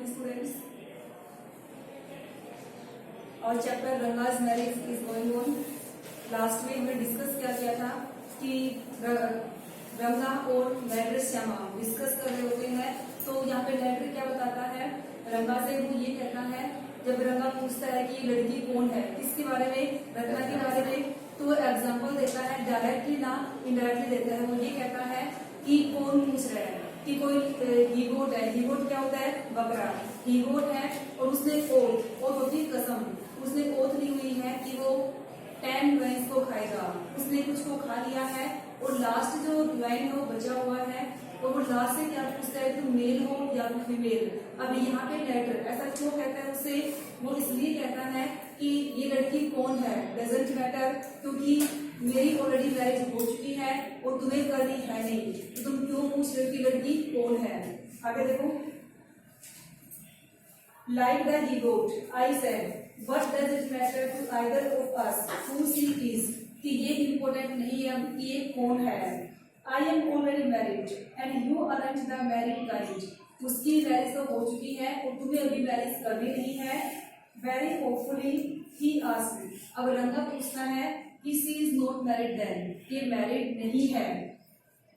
morning students. और chapter Ranga's marriage is going on. Last में हमने डिस्कस क्या किया था कि रंगा और मैटर श्यामा डिस्कस कर रहे होते हैं. तो यहाँ पे मैटर क्या बताता है, रंगा से वो ये कहता है, जब रंगा पूछता है कि ये लड़की कौन है, किसके बारे में, रत्ना के बारे में, तो एग्जाम्पल देता है, डायरेक्टली ना इनडायरेक्टली देता है. वो ये कहता है कि कौन पूछ रहा है कि कोई ही गोट है. ही गोट क्या होता है, बकरा. ही गोट है और उसने ओथ होती है कसम, उसने ओथ ली हुई है कि वो 10 भैंस को खाएगा. उसने कुछ को खा लिया है और लास्ट जो लाइन है वो बचा हुआ है और वो लास्ट से क्या पूछता है, तुम मेल हो या फिर फीमेल. अब यहाँ पे लेटर ऐसा क्यों कहता है उससे, वो इसलिए कहता है कि ये लड़की कौन है डजंट मैटर, क्योंकि मेरी ऑलरेडी मैरिज हो चुकी है और तुम्हें करनी है नहीं, तो तुम क्यों पूछ रहे हो कि लड़की कौन है. आगे देखो. Like the he got I said what does it matter to either of us who she is, कि ये इम्पोर्टेंट नहीं है कि ये कौन है. I am already married and you aren't the married kind. उसकी मैरिज तो हो चुकी है और तुम्हें अभी मैरिज करनी नहीं है. Very hopefully he asked. अब रंगा पूछना है कि she is not married then, ये मैरिड नहीं है.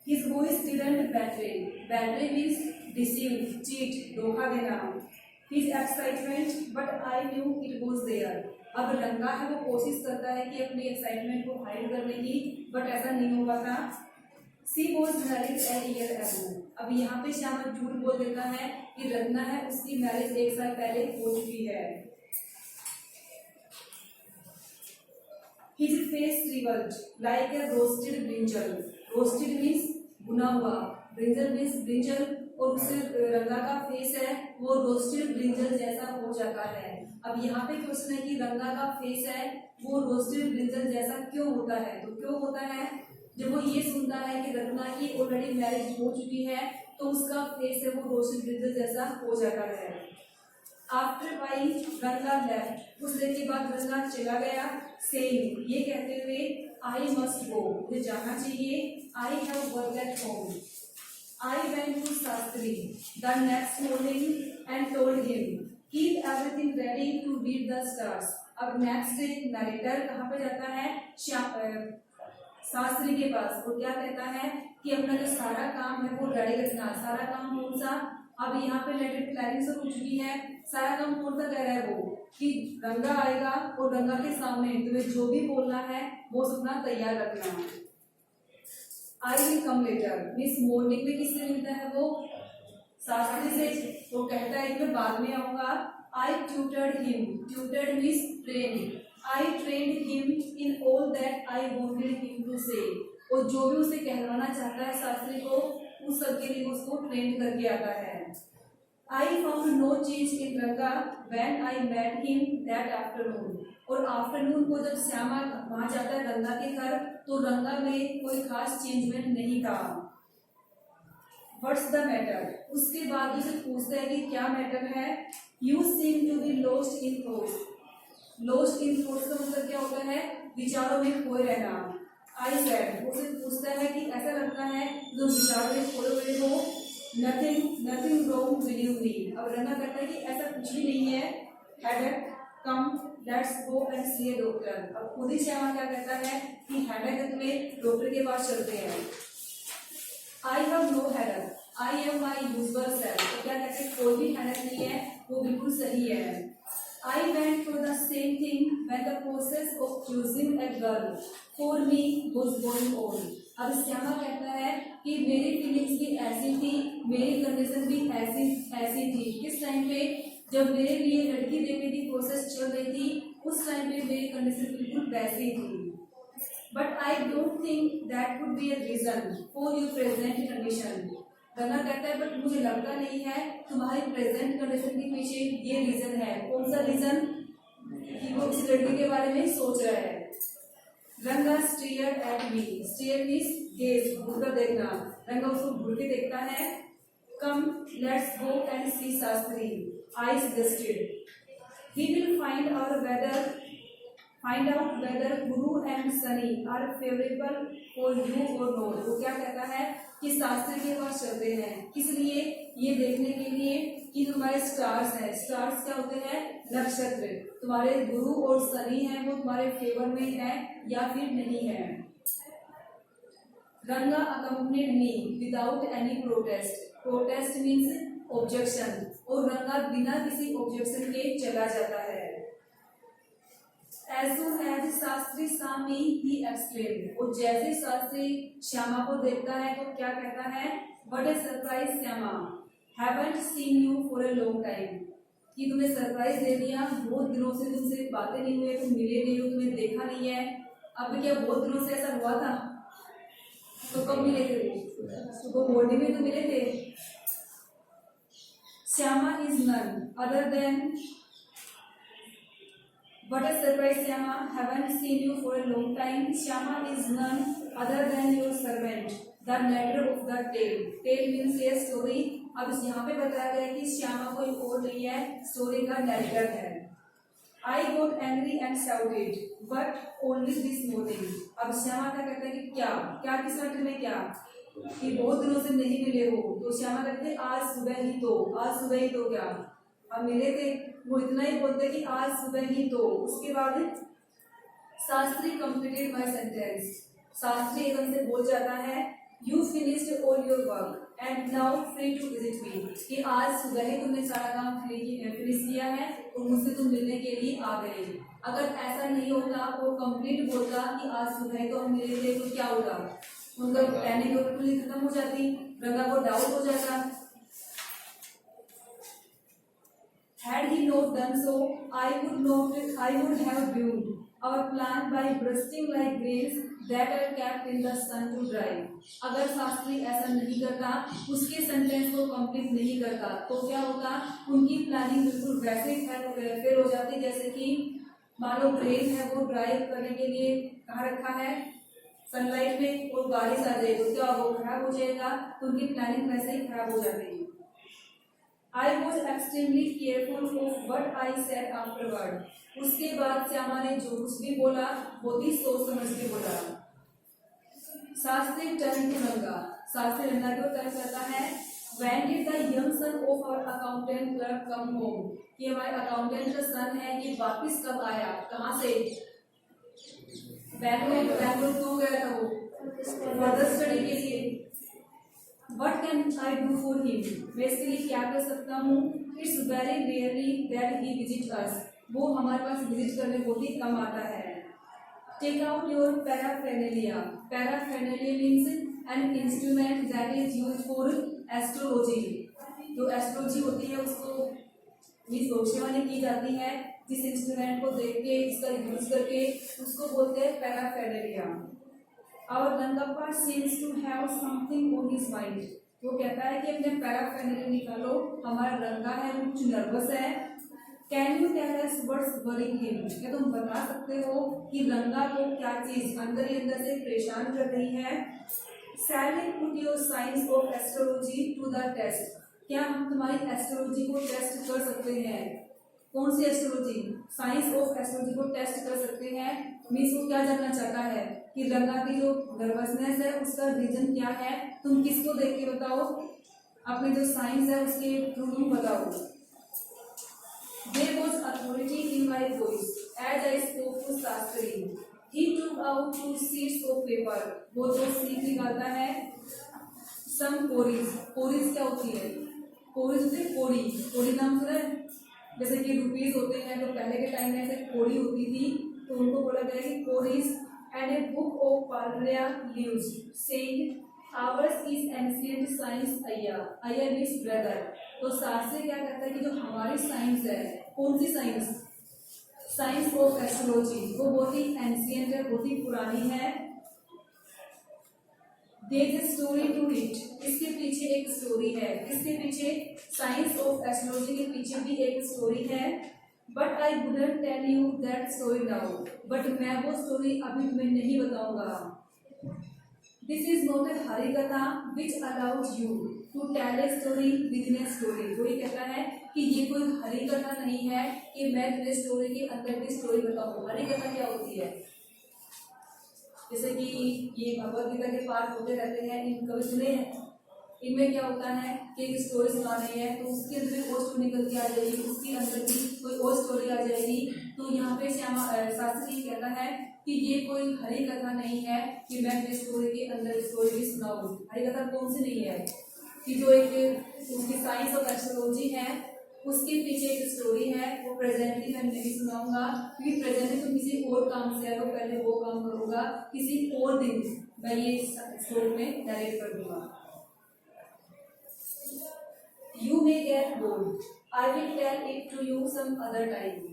His voice didn't betray. Betray means deceive, cheat, धोखा देना. His excitement but I knew it was there. अब रंगा है वो कोशिश करता है कि अपनी एक्साइटमेंट को हाइड करने की, बट ऐसा नहीं हुआ था. She was married a year ago. अब यहाँ पे श्यामा झूठ बोल देता है कि रत्ना है उसकी मैरिज 1 साल पहले हो चुकी है. His face shriveled like a roasted brinjal. Roasted means भुना हुआ, brinjal means brinjal, और उससे रंगा का फेस है वो रोस्टेड ब्रिंजल जैसा हो जाता है. अब यहाँ पे क्वेश्चन है कि रंगा का फेस है वो रोस्टेड ब्रिंजल जैसा क्यों होता है. तो क्यों होता है, जब वो ये सुनता है कि रत्ना की ऑलरेडी मैरिज हो चुकी है तो उसका फेस है वो रोस्टेड ब्रिंजल जैसा हो जाता है. आफ्टर वाई रंगा लेफ्ट. कुछ देर के बाद रंगा चला गया. सेइंग, ये कहते हुए, आई मस्ट गो, मुझे जाना चाहिए. I have work at home. I went to Shastri the next morning and told him keep everything ready to read the stars. अब नेक्स्ट डे नरेटर कहाँ पे जाता है, शास्त्री के पास. वो क्या कहता है कि अपना जो सारा काम है वो रेडी रखना. सारा काम कौन सा, अब यहाँ पे लेटर प्लानिंग से हो चुकी है. सारा काम कौन सा कह रहा है वो कि रंगा आएगा और रंगा के सामने तुम्हें जो भी बोलना है वो सुनना तैयार रखना. I will come later means morning में किससे मिलता है वो, शास्त्री से. तो कहता है कि मैं बाद में आऊंगा. I tutored him. Tutored means train. I trained him in all that I wanted him to say. और जो भी उसे कहलाना चाहता है शास्त्री को, उस सब के लिए उसको ट्रेंड करके आता है. I found no change in रंगा when I met him that afternoon. और आफ्टरनून को जब श्यामा वहां जाता है रंगा के घर, तो रंगा में कोई खास चेंजमेंट नहीं था. What's the matter? उसके बाद उसे पूछता है कि क्या मैटर है. You seem to be lost in thoughts. Lost in thoughts का मतलब क्या होता है, विचारों में खोए रहना. I said, उसे पूछता है कि ऐसा लगता है जो विचारों में खोए हुए हो. Nothing wrong with you me. अब रंगा कहता है कि ऐसा कुछ भी नहीं है. Headache, come, let's go and see a doctor. अब खुद ही श्यामा क्या कहता है कि headache है तुम्हें, डॉक्टर के पास चलते हैं. I have no headache. I am my usual self. तो क्या कहते हैं, कोई भी headache नहीं है, वो बिल्कुल सही है. I went for the same thing when the process of choosing a girl for me was going on. अब श्यामा कहता है कि मेरी फीलिंग्स भी ऐसी थी, मेरी कंडीशन भी ऐसी थी. किस टाइम पे, जब मेरे लिए लड़की देखने की प्रोसेस चल रही थी, उस टाइम पे मेरी कंडीशन बिल्कुल वैसी थी. But I don't think that would be a reason for your present condition. Ranga कहता है बट मुझे लगता नहीं है तुम्हारी प्रेजेंट कंडीशन के पीछे ये रीजन है. कौन सा रीजन, कि वो इस लड़की के बारे में सोच रहा है. Ranga stare at me. Stare means gaze, घूरकर देखना. रंगा उसको घूर के देखता है. Come let's go and see Shastri. I suggested. He will find out whether Guru and Sani are favourable for you or not. वो क्या कहता है कि शास्त्री के पास चलते हैं, किस लिए, ये देखने के लिए कि तुम्हारे स्टार्स हैं। स्टार्स क्या होते हैं? नक्षत्र। तुम्हारे गुरु और शनि हैं वो तुम्हारे फेवर में है या फिर नहीं है। रंगा accompanied me without any protest. Protest means objection, और रंगा बिना किसी ऑब्जेक्शन के चला जाता है। As soon as Shastri saw me, he exclaimed. और जैसे शास्त्री श्यामा को देखता है तो क्या कहता है? What a surprise, Shyama! Haven't seen you for a long time. कि तुम्हें सरप्राइज दे दिया, बहुत दिनों से तुमसे बातें नहीं हुई, तुम मिले नहीं हो, तुम्हें देखा नहीं है। अब क्या बहुत दिनों से ऐसा हुआ था? तो कब मिले थे? तो बॉडी में तो मिले थे। Shyama is none other than, what a surprise, Syama! Haven't seen you for a long time. Syama is none other than your servant, the narrator of the tale. Tale means a story. अब यहाँ पे बताया गया कि श्यामा कोई और नहीं है, स्टोरी का नैरेटर है। I got angry and shouted, but only this morning. अब श्यामा क्या कहता है कि क्या क्या किस अर्थ में क्या कि बहुत दिनों से नहीं मिले हो, तो श्यामा कहते हैं आज सुबह ही तो, आज सुबह ही तो क्या अब मिले थे। वो इतना ही बोलते कि आज सुबह ही तो। उसके बाद Shastri completed my sentence. Shastri एकदम से बोल जाता है you finished all your work and now free to visit me, कि आज सुबह ही तुमने सारा काम फिनिश किया है और मुझसे तुम मिलने के लिए आ गए। अगर ऐसा नहीं होता वो कंप्लीट बोलता कि आज सुबह तो हम मिले थे, तो क्या होगा? उनका प्लानिंग पूरी खत्म हो जाती, रंगा को डाउट हो जाता। Had he not done so, I would have viewed our plan by bursting like grains that are kept in the sun to dry. अगर शास्त्री ऐसा नहीं करता, उसके सेंटेंस को कंप्लीट नहीं करता, तो क्या होता? उनकी प्लानिंग बिल्कुल वैसे फेल हो जाती जैसे कि मान लो ग्रेन है वो ड्राई करने के लिए कहाँ रखा है? सनलाइट में, और बारिश आ जाए तो क्या वो खराब हो जाएगा। तो उनकी प्लानिंग वैसे ही खराब हो जाती है। I was extremely careful of what I said afterward. उसके बाद श्यामा ने जो कुछ भी बोला बहुत ही सोच समझ के बोला। शास्त्री टर्न टू रंगा। शास्त्री रंगा को टर्न करता है When did the young son of our accountant clerk come home? कि हमारे अकाउंटेंट का सन है ये वापिस कब आया? कहाँ से? बैंगलोर क्यों गया था वो? फर्दर स्टडी के लिए। What can I do for him? मैं इसके लिए क्या कर सकता हूँ? It's very rarely that he visits us. वो हमारे पास विजिट करने बहुत ही कम आता है। Take out your paraphernalia. Paraphernalia means an instrument that is used for astrology. जो एस्ट्रोलॉजी होती है उसको भविष्यवाणी की जाती है, जिस इंस्ट्रूमेंट को देख के इसका यूज करके उसको बोलते हैं पैराफेरनेलिया। Our Rangappa seems to have something on his mind. वो कहता है कि अपने पैराफेरनेलिया निकालो, हमारा रंगा है वो कुछ नर्वस है। Can you tell us what's worrying him? क्या तुम बता सकते हो कि रंगा को क्या चीज अंदर ही अंदर से परेशान कर रही है? Shall we put your science of astrology to the test? क्या हम तुम्हारी एस्ट्रोलॉजी को टेस्ट कर सकते हैं? कौन सी एस्ट्रोलॉजी? साइंस ऑफ एस्ट्रोलॉजी को टेस्ट कर सकते हैं। मीन्स वो क्या जानना चाहता है कि रंगा की जो नर्वसनेस है उसका रीजन क्या है? तुम किसको देख के बताओ? अपनी जो साइंस है उसके थ्रू तुम बताओ। There was authority in my voice as I spoke to Shastri. He took out 2 sheets of paper. वो जो शीट निकालता है some कोरीज। कोरीज क्या होती है? कोरीज होती है कोड़ी। कोड़ी नाम सुना है? जैसे कि रुपीज होते हैं तो पहले के टाइम में ऐसे कोड़ी होती थी, तो उनको बोला गया कि cowries. And a book of palmyra leaves saying ours is ancient science ayya. Ayya means brother. तो शास्त्री क्या कहता है कि जो हमारी साइंस है, कौन सी साइंस? साइंस ऑफ एस्ट्रोलॉजी, वो बहुत ही एंशिएंट है, बहुत ही पुरानी है। There is a story to it. इसके पीछे एक स्टोरी है। इसके पीछे साइंस ऑफ एस्ट्रोलॉजी के पीछे भी एक स्टोरी है। But I wouldn't tell you that story now. But मैं वो स्टोरी अभी तुम्हें नहीं बताऊंगा। This is not a Hari katha which allows you to tell a story within a story. वो ये कहता है कि ये कोई हरी कथा नहीं है कि मैं तुम्हें स्टोरी के अंदर की स्टोरी बताऊँ। हरी कथा क्या होती है? जैसे कि ये भगवद गीता के पाठ होते रहते हैं, इन कभी सुने हैं? इनमें क्या होता है कि एक स्टोरी सुना रही है तो उसके अंदर भी और स्टोरी निकल के आ जाएगी, उसके अंदर भी कोई और स्टोरी आ जाएगी। तो यहाँ पे शास्त्री कहता है कि ये कोई हरी कथा नहीं है कि मैं अपने स्टोरी के अंदर स्टोरी भी सुनाऊं। हरी कथा कौन सी नहीं है कि जो एक उसकी साइंस और एस्ट्रोलॉजी है उसके पीछे एक स्टोरी है, वो प्रेजेंटली मैं नहीं सुनाऊंगा क्योंकि प्रेजेंटली तो किसी और काम से है तो पहले वो काम करूंगा, किसी और दिन मैं ये स्टोरी में नरेट कर दूंगा। You may get bored. I will tell it to you some other time.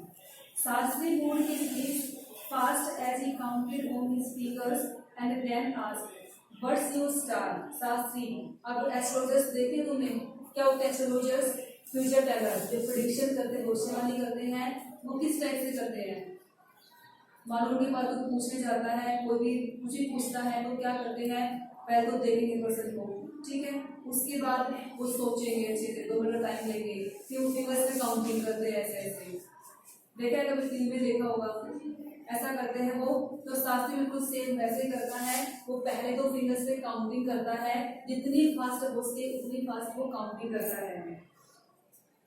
Shastri moved his lips fast as he counted on his fingers and then asked, "What's your star, Shastri?" अब astrologers देखे तुमने क्या होते हैं astrologers? Future Taylor, जो prediction करते हैं, भविष्यवाणी करते हैं, वो किस टाइप से करते हैं? मानो उनके पास कोई पूछने जाता है, कोई भी कुछ भी पूछता है तो क्या करते हैं, पहले तो देखेंगे पर्सन को, ठीक है, उसके बाद वो सोचेंगे अच्छे से, 2 मिनट टाइम लेंगे, फिर उस फिंगर्स में काउंटिंग करते हैं ऐसे ऐसे। देखा है कभी फिल्म में देखा होगा, ऐसा करते हैं वो। तो शास्त्री बिल्कुल सेम वैसे करता है, वो पहले तो फिंगर्स पे काउंटिंग करता है, जितनी फास्ट हो सके उतनी फास्ट वो काउंटिंग करता है।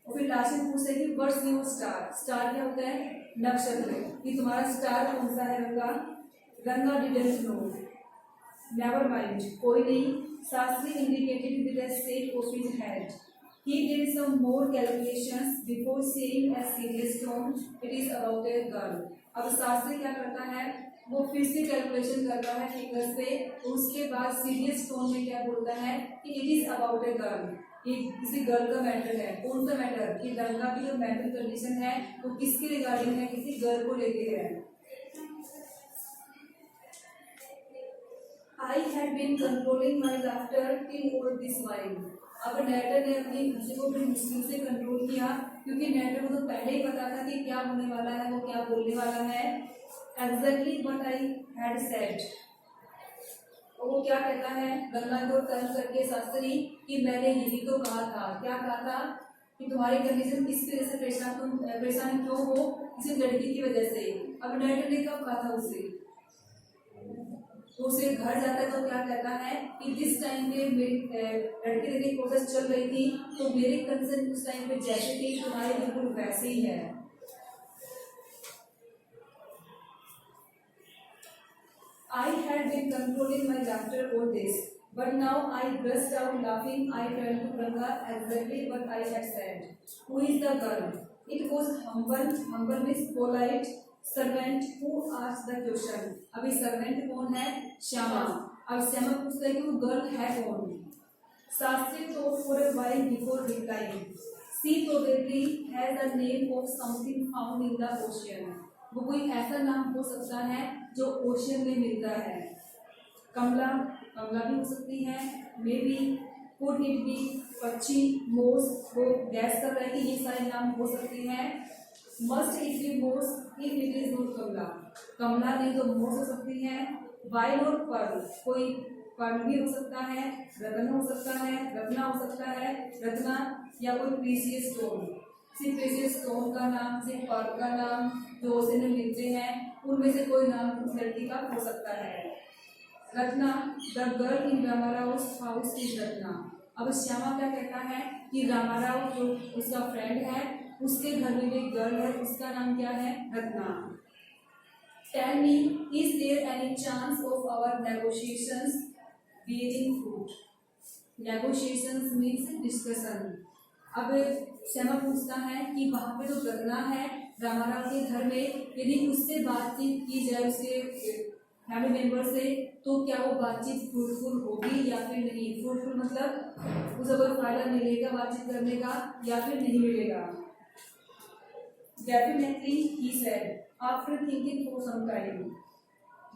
और फिर लास्ट में पूछते हैं कि व्हाट्स योर स्टार। स्टार क्या होता है? नक्षत्र। कि तुम्हारा स्टार कौन सा है? रंगा। रंगा डिडंट नो, नेवर माइंड, कोई नहीं। Shastri indicated with the shake of his head. He did some more calculations before saying a serious tone, "It is about a girl." अब शास्त्री क्या करता है, वो फिर से कैलकुलेशन करता है फिगर्स पे, उसके बाद सीरियस टोन में क्या बोलता है कि it is about a girl, ये किसी गर्ल का मैटर है। कौन सा मैटर? कि गंगा की जो मेंटल कंडीशन है वो किसके रिगार्डिंग है? किसी गर्ल को लेके है। I had been controlling my laughter till all this while. अब नैटर ने अपनी हंसी को बड़ी मुश्किल से कंट्रोल किया क्योंकि नैटर को तो पहले ही पता था कि क्या होने वाला है, वो क्या बोलने वाला है। Exactly what I had said. और वो क्या कहता है गंगा को टर्न करके शास्त्री कि मैंने यही तो कहा था। क्या कहा था? कि तुम्हारी कंडीशन किस वजह से परेशान क्यों हो? किसी लड़की की वजह से। अब नैटर ने कब कहा था उसे? तो उसे घर जाता है तो क्या कहता है कि जिस टाइम पे मेरी लड़की लेने की प्रोसेस चल रही थी तो मेरी कंसर्न उस टाइम पे जैसे थी तुम्हारी बिल्कुल वैसे ही है। I had been controlling my laughter all this, but now I burst out laughing. I turned to Ganga exactly what I had said. Who is the girl? It was humble means polite servant who asked the question. अभी servant कौन है? श्यामा। अब श्यामा पूछता है कि वो girl है कौन? Shastri thought for a while before replying. She probably has a name of something found in the ocean. वो कोई ऐसा नाम हो सकता है जो ओशियन में मिलता है। कमला, कमला भी हो सकती है। May be, could it be, पक्षी, मोस, वो गैस कर रहा है कि ये सारे नाम हो सकते हैं। मस्ट इट बी मोस इफ इट इज नॉट कमला, कमला नहीं तो मोस हो सकती है। वाई नॉट पर्ल, कोई पर्ल भी हो सकता है, रत्न हो सकता है, रत्ना हो सकता है, रत्ना या कोई प्रीसियस स्टोन। सिर्फ प्रीसियस स्टोन का नाम, सिर्फ पर्ल का नाम जो ओशन में मिलते हैं उनमें से कोई नाम उस लड़की का हो सकता है। Ratna, the girl in Ramarao house is Ratna. अब श्यामा क्या कहता है कि रामाराव जो उसका फ्रेंड है उसके घर में एक गर्ल है, उसका नाम क्या है? Ratna. Tell me, is there any chance of our negotiations bearing fruit? Negotiations means discussion. अब श्यामा पूछता है कि वहाँ पे जो रत्ना है रामाराव के घर में, यदि उससे बातचीत की जाए उसके फैमिली मेंबर से तो क्या वो बातचीत फ्रूटफुल होगी या फिर नहीं? फ्रूटफुल मतलब उसे कोई फायदा मिलेगा बातचीत करने का या फिर नहीं मिलेगा? Definitely, he said after thinking for some time.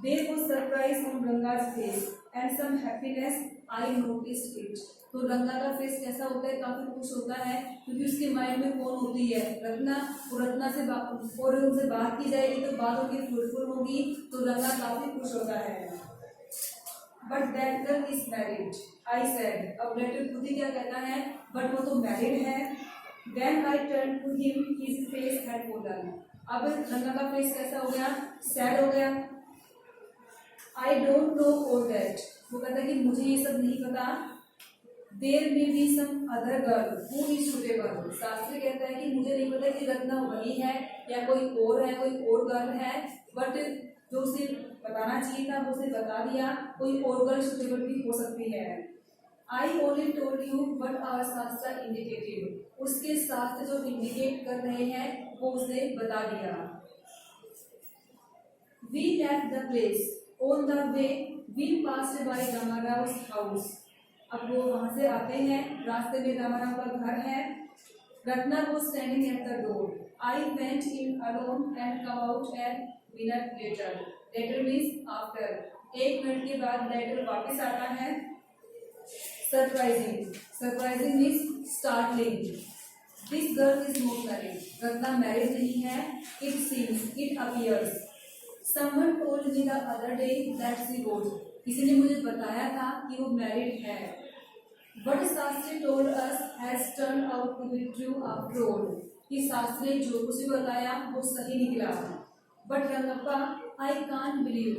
There was surprise on Ganga's face and some happiness. I noticed it. तो गंगा का फेस कैसा होता है? काफी खुश होता है क्योंकि उसके माइंड में कौन होती है? रत्ना। और रत्ना से और उनसे बात की जाएगी तो बात होगी फ्रूटफुल होगी, तो गंगा काफी खुश होता है। But that girl is married, I said. अब लेटर खुद ही क्या कहता है? बट वो तो मैरिड है। Then I turn to him, his face had fallen. अब गंगा का फेस कैसा हो गया? सैड हो गया। I don't know all that. वो कहता है कि मुझे ये सब नहीं पता। There may be some other girl who is suitable. Shastri कहता है कि मुझे नहीं पता कि रत्ना वही है या कोई और है, कोई और गर्ल है, बट जो उसे बताना चाहिए था वो उसे बता दिया, कोई और गर्ल सुटेबल भी हो सकती है। I only told you but our shastra indicated. उसके शास्त्र जो इंडिकेट कर रहे हैं वो उसने बता दिया। We left the place on the way we passed by Ramarao's house. अब वो वहां से आते हैं, रास्ते में रामाराव का घर है। Ratna was standing at the door. I went in alone and come out an minute later. Later means after. 1 minute के बाद लेटर वापस आता है। Surprising, surprising means startling. This girl is not married. Ratna married नहीं है। It seems, it appears. Someone told me the other day that she was. किसी ने मुझे बताया था कि वो मैरिड है। But Shastri told us has turn out to be true after all. कि शास्त्री ने जो कुछ भी बताया वो सही निकला। But Rangappa, I can't believe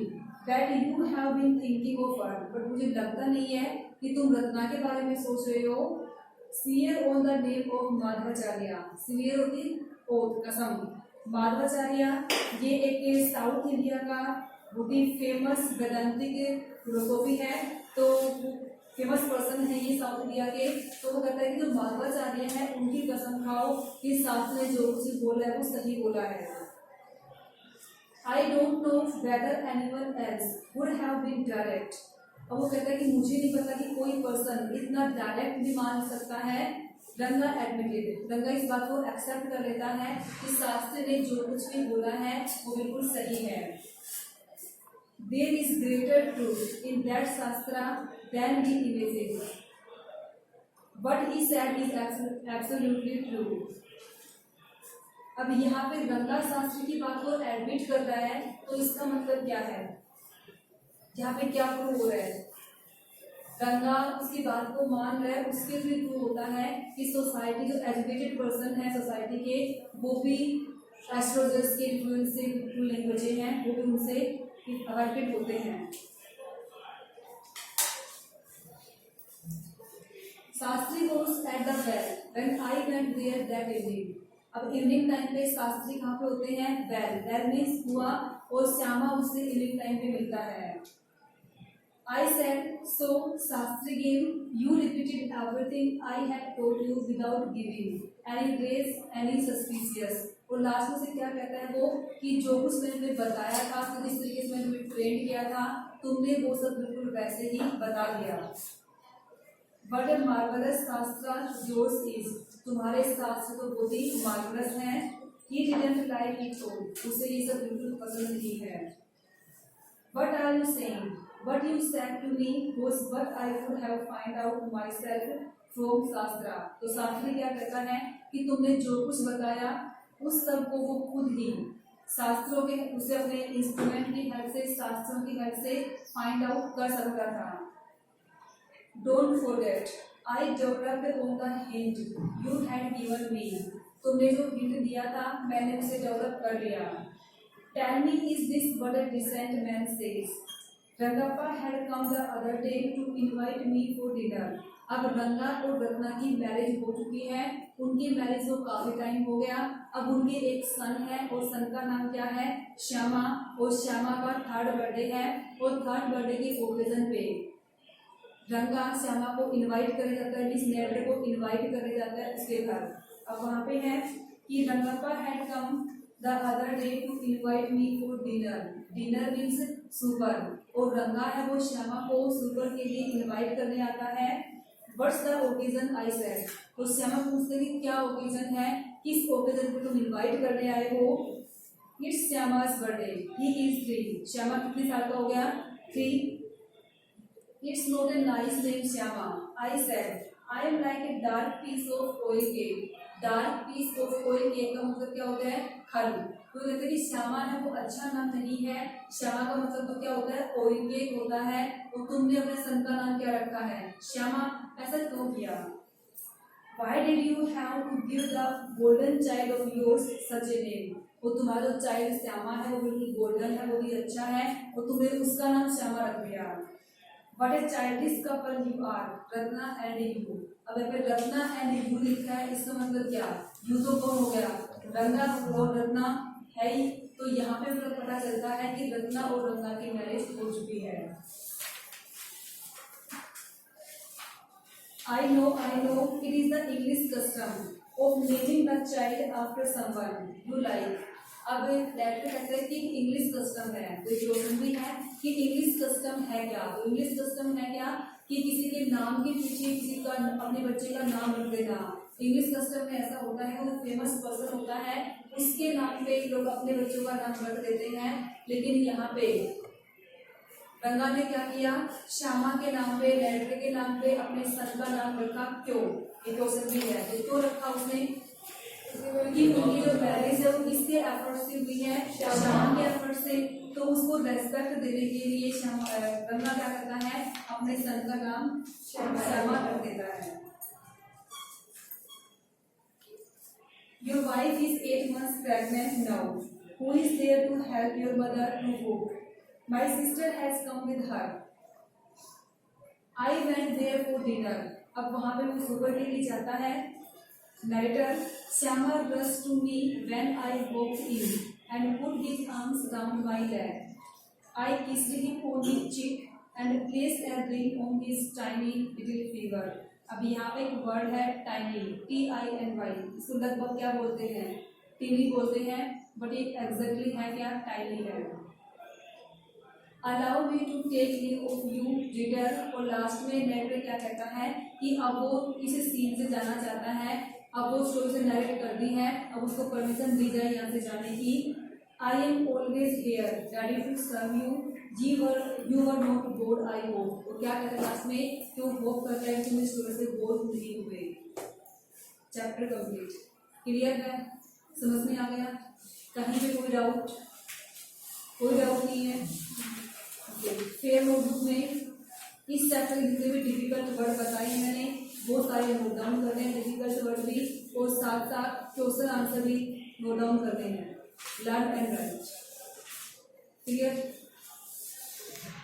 that you have been thinking of her. But मुझे लगता नहीं है कि तुम रत्ना के बारे में सोच रहे हो। Swear on the name of Madhavacharya. Swear होती ओथ, कसम। माधवाचार्य ये एक साउथ इंडिया का बहुत ही फेमस वेदांतिक फिलोसॉफी है। तो फेमस पर्सन है ये साउथ इंडिया के। तो वो कहता है कि जो माधवाचार्य है उनकी कसम खाओ कि शास्त्र ने जो कुछ बोला है वो सही बोला है। I don't know whether anyone else would have been direct. अब वो कहता है कि मुझे नहीं पता कि कोई पर्सन इतना डायरेक्ट भी मान सकता है। रंगा एडमिटेड। रंगा इस बात को एक्सेप्ट कर लेता है कि शास्त्र ने जो कुछ भी बोला है वो बिल्कुल सही है। There is greater truth in that shastra than we imagine. What he said is absolutely true. अब यहाँ पे रंगा शास्त्री की बात को एडमिट कर रहा है, तो इसका मतलब क्या है? यहाँ पे क्या प्रूव हो रहा है? रंगा उसकी बात को मान रहा है, उसके भी प्रूव होता है कि सोसाइटी जो एजुकेटेड पर्सन है सोसाइटी के, वो भी एस्ट्रोलॉजर्स के इन्फ्लुएंस से नहीं बचे हैं, वो भी उनसे अफेक्टेड होते हैं। Shastri was at the well when I went there that evening. अब इवनिंग टाइम पे शास्त्री कहाँ पे होते हैं? वेल। वेल मीन्स कुआं, और श्यामा उससे इवनिंग टाइम पे मिलता है। I said, so Shastri gave, you repeated everything I had told you without giving any grace, any suspicious. और लास्ट में से क्या कहता है वो कि जो कुछ मैंने तुम्हें बताया था, तो जिस तरीके से मैंने तुम्हें ट्रेन किया था, तुमने वो सब बिल्कुल वैसे ही बता दिया। बट ए मार्वलस शास्त्र योर्स इज। तुम्हारे शास्त्र तो बहुत ही मार्वलस हैं। He didn't like it all. उसे ये सब बिल्कुल पसंद नहीं है। What are you saying? What you said to me was what I would have find out myself from शास्त्र। तो शास्त्री क्या कहता है कि तुमने जो कुछ बताया उस सब को वो खुद ही शास्त्रों के, उसे अपने इंस्ट्रूमेंट की हेल्प से, शास्त्रों की हेल्प से फाइंड आउट कर सकता था। Don't forget I developed on the hint you had given me. तुमने जो हिंट दिया था मैंने उसे डेवलप कर लिया। Tell me is this what a decent man says. Rangappa had come the other day to invite me for dinner. अब रंगा और रत्ना की मैरिज हो चुकी है। उनकी मैरिज को काफी टाइम हो गया। अब उनके एक सन है और सन का नाम क्या है? श्यामा। और श्यामा का 3rd बर्थडे है और 3rd बर्थडे के ओकेजन पे रंगा श्यामा को इनवाइट करे जाता है, मिस नेत्र को इनवाइट करे जाता है उसके घर। अब वहाँ पे है कि Rangappa had come the other day to invite me for dinner. Dinner means supper. और रंगा है वो श्यामा को सुपर के लिए इनवाइट करने आता है। What's the occasion I said. तो श्यामा पूछते कि क्या ओकेजन है, किस ओकेजन पे तुम इनवाइट करने आए हो? It's Shyama's birthday, he is 3। Shyama कितने साल का हो गया? 3। It's not a nice name Shyama, I said. I am like a dark piece of oil cake. Dark piece of oil cake का मतलब क्या होता है? खल। तो कहते हैं कि श्यामा है वो अच्छा नाम नहीं है। श्यामा का मतलब तो क्या होता है? ऑयल केक होता है। और तुमने अपने सन का नाम क्या रखा है? श्यामा। ऐसा क्यों किया? Why did you have to give the golden child of yours such a name? वो तुम्हारा जो चाइल्ड श्यामा है वो बिल्कुल गोल्डन है, वो भी अच्छा है, और तुमने उसका नाम श्यामा रख दिया। What a childish couple you are, Ratna and you. अब यहाँ पे रत्ना एंड यू लिखा है, इसका मतलब क्या, यू तो कौन हो गया, रंगा और रत्ना है ही, तो यहाँ पे मतलब पता चलता है कि रत्ना और रंगा की मैरिज हो चुकी है। I know it is the English custom of naming the child after someone you like। अब लेट पे कहते हैं कि इंग्लिश कस्टम है, तो क्वेश्चन भी है कि इंग्लिश कस्टम है क्या, तो इंग्लिश कस्टम है क्या कि किसी के नाम के पीछे किसी का अपने बच्चे का नाम रख देना। इंग्लिश कस्टम में ऐसा होता है, वो फेमस पर्सन होता है उसके नाम पे लोग अपने बच्चों का नाम रख देते हैं, लेकिन यहाँ पे रंगा ने क्या किया, श्यामा के नाम पे, लड़के के नाम पे अपने सन का नाम रखा, क्यों, ये क्वेश्चन भी है, तो क्यों रखा उसने, क्योंकि उनकी जो मैरिज है वो किसके एफर्ट से हुई है, श्यामा के एफर्ट से, तो उसको रेस्पेक्ट देने के लिए रंगा क्या करता है, अपने सन का नाम श्यामा रख देता है। Your wife is 8 months pregnant now. Who is there to help your mother to cook? My sister has come with her. I went there for dinner. अब वहाँ पे वो सुपर के लिए जाता है। Narrator, Syama rushed to me when I walked in and put his arms round my leg. I kissed him on his cheek and placed a ring on his tiny little finger. अब यहाँ पे एक word है tiny, TINY, इसको लगभग क्या बोलते हैं, टीनी बोलते हैं, बट ये एग्जैक्टली है क्या, टाइनी है। Allow me to take leave of you reader, और लास्ट में नरेटर क्या कहता है कि अब वो इस सीन से जाना चाहता है, अब वो स्टोरी से नरेट कर दी है, अब उसको परमिशन दी जाए यहाँ से जाने की। I am always here ready to serve you were not bored I hope, तो क्या कहते हैं लास्ट में, क्यों होप करता है कि तुम इस स्टोरी से बोर नहीं हुए। चैप्टर कंप्लीट, क्लियर है, समझ में आ गया, कहीं पे कोई डाउट, कोई डाउट नहीं है। फेयर नोटबुक में इस चैप्टर के जितने भी डिफिकल्ट वर्ड बताए हैं मैंने, बहुत सारे नोट डाउन करते हैं, डिफिकल्ट वर्ड भी, और साथ साथ क्वेश्चन आंसर भी नोट डाउन करते हैं, लर्न एंड राइट, क्लियर।